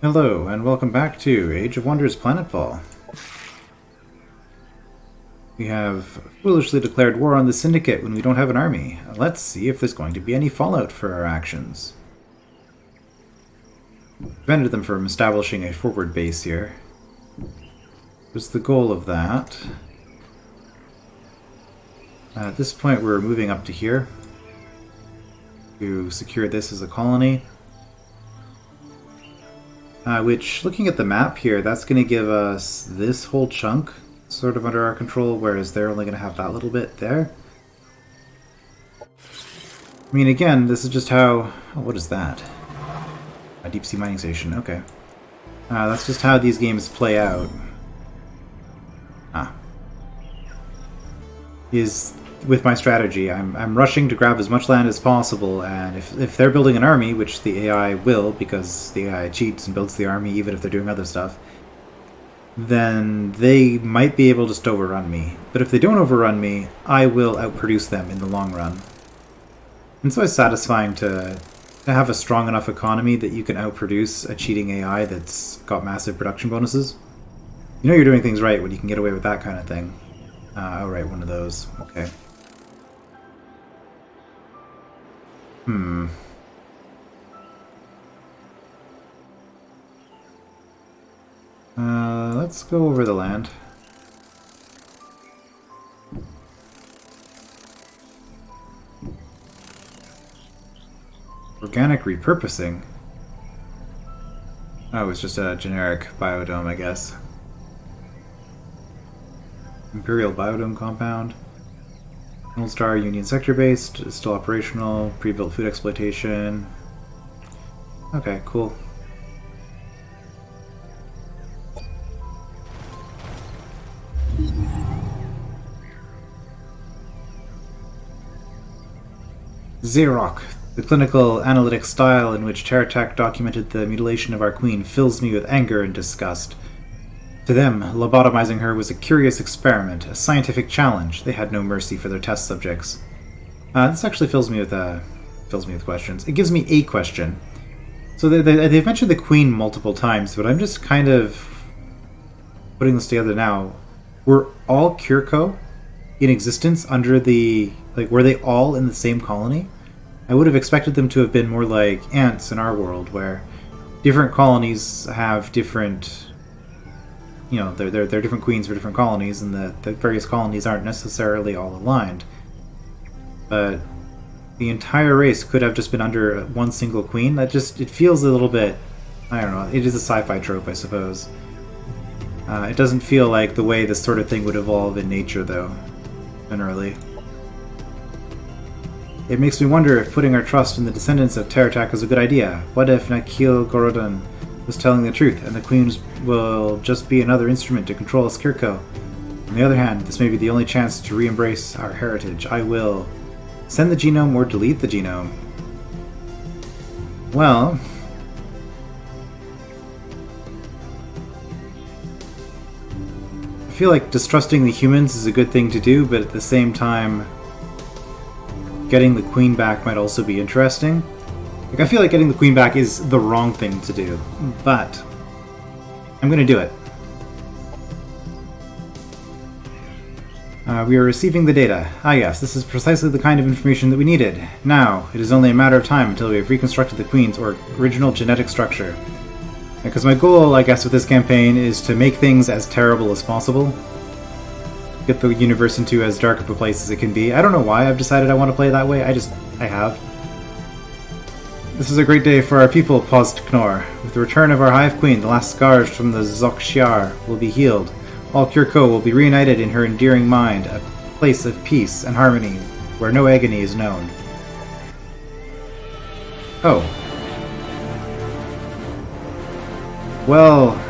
Hello, and welcome back to Age of Wonders Planetfall. We have foolishly declared war on the Syndicate when we don't have an army. Let's see if there's going to be any fallout for our actions. Prevented them from establishing a forward base here. What's the goal of that? At this point we're moving up to here to secure this as a colony. Which, looking at the map here, that's going to give us this whole chunk sort of under our control, whereas they're only going to have that little bit there. I mean, again, this is just how... Oh, what is that? A deep sea mining station, okay. That's just how these games play out. With my strategy, I'm rushing to grab as much land as possible, and if they're building an army, which the AI will, because the AI cheats and builds the army even if they're doing other stuff, then they might be able to just overrun me. But if they don't overrun me, I will outproduce them in the long run. And so it's satisfying to have a strong enough economy that you can outproduce a cheating AI that's got massive production bonuses. You know you're doing things right when you can get away with that kind of thing. Oh right, one of those. Okay. Let's go over the land. Organic repurposing? Oh, it's just a generic biodome, I guess. Imperial biodome compound. Old Star Union sector based, still operational, pre-built food exploitation. Okay, cool. Xeroc. The clinical, analytic style in which Terratek documented the mutilation of our queen fills me with anger and disgust. To them, lobotomizing her was a curious experiment, a scientific challenge. They had no mercy for their test subjects. This actually fills me with questions. It gives me a question. So they've mentioned the Queen multiple times, but I'm just kind of putting this together now. Were all Kirko in existence under the... were they all in the same colony? I would have expected them to have been more like ants in our world, where different colonies have different... they're different queens for different colonies, and the various colonies aren't necessarily all aligned. But the entire race could have just been under one single queen. It feels a little bit... I don't know, it is a sci-fi trope, I suppose. It doesn't feel like the way this sort of thing would evolve in nature, though, generally. It makes me wonder if putting our trust in the descendants of Terratek is a good idea. What if Nakil Gorodan was telling the truth, and the queens will just be another instrument to control us Kirko? On the other hand, this may be the only chance to re-embrace our heritage. I will send the genome or delete the genome. Well... I feel like distrusting the humans is a good thing to do, but at the same time, getting the queen back might also be interesting. I feel like getting the queen back is the wrong thing to do, but I'm going to do it. We are receiving the data. Ah yes, this is precisely the kind of information that we needed. Now, it is only a matter of time until we have reconstructed the queen's original genetic structure. Because my goal, I guess, with this campaign is to make things as terrible as possible. Get the universe into as dark of a place as it can be. I don't know why I've decided I want to play that way, I have. This is a great day for our people, paused Knorr. With the return of our Hive Queen, the last scars from the Zokshar will be healed. All Kirko will be reunited in her endearing mind, a place of peace and harmony, where no agony is known. Oh. Well...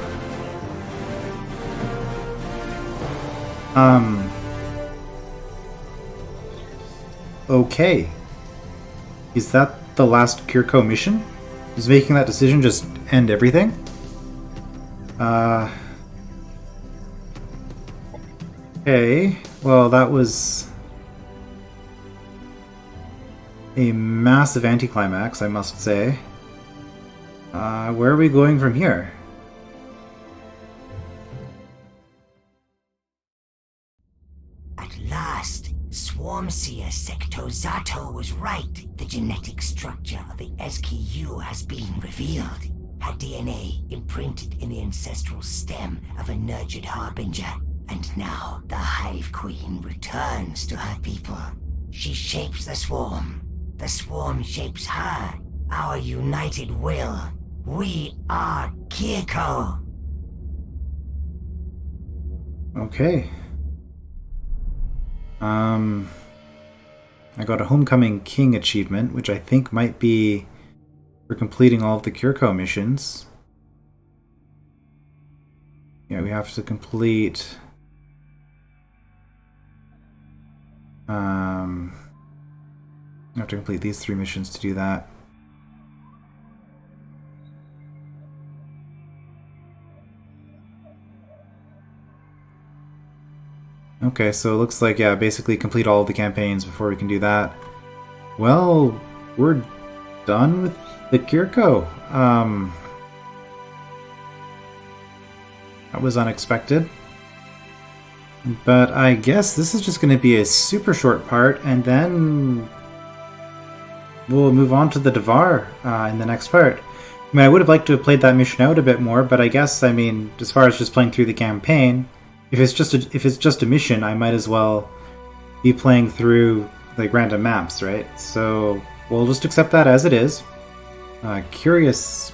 Okay. Is that the last Kirko mission? Is making that decision just end everything? Okay. Well, that was a massive anticlimax, I must say. Where are we going from here? At last, Swarm Seer Secto Zato was right. The genetic structure of the SKU has been revealed. Her DNA imprinted in the ancestral stem of a nurtured harbinger. And now the Hive Queen returns to her people. She shapes the swarm. The swarm shapes her. Our united will. We are Kirko. Okay. I got a Homecoming King achievement, which I think might be for completing all of the Kirko missions. Yeah, we have to complete... I have to complete these 3 missions to do that. Okay, so it looks like, yeah, basically complete all of the campaigns before we can do that. Well, we're done with the Kirko. That was unexpected. But I guess this is just going to be a super short part, and then we'll move on to the Devar in the next part. I mean, I would have liked to have played that mission out a bit more, but I guess, I mean, as far as just playing through the campaign, if it's just a mission, I might as well be playing through like random maps, right? So we'll just accept that as it is. Curious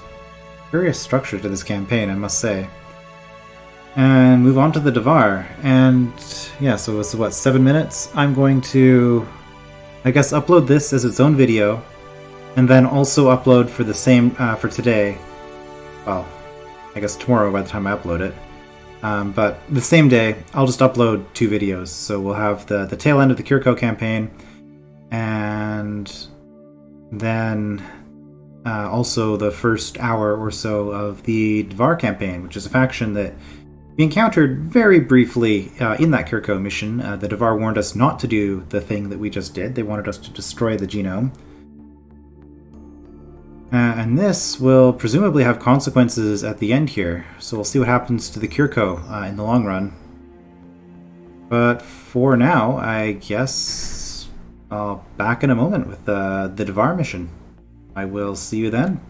structure to this campaign, I must say. And move on to the Devar. And yeah, so it's what, 7 minutes? I'm going to, I guess, upload this as its own video, and then also upload for the same for today. Well, I guess tomorrow by the time I upload it. But the same day, I'll just upload 2 videos. So we'll have the tail end of the Kirko campaign, and then also the first hour or so of the Devar campaign, which is a faction that we encountered very briefly in that Kirko mission. The Devar warned us not to do the thing that we just did. They wanted us to destroy the genome. And this will presumably have consequences at the end here, so we'll see what happens to the Kirko in the long run. But for now, I guess I'll back in a moment with the Devar mission. I will see you then.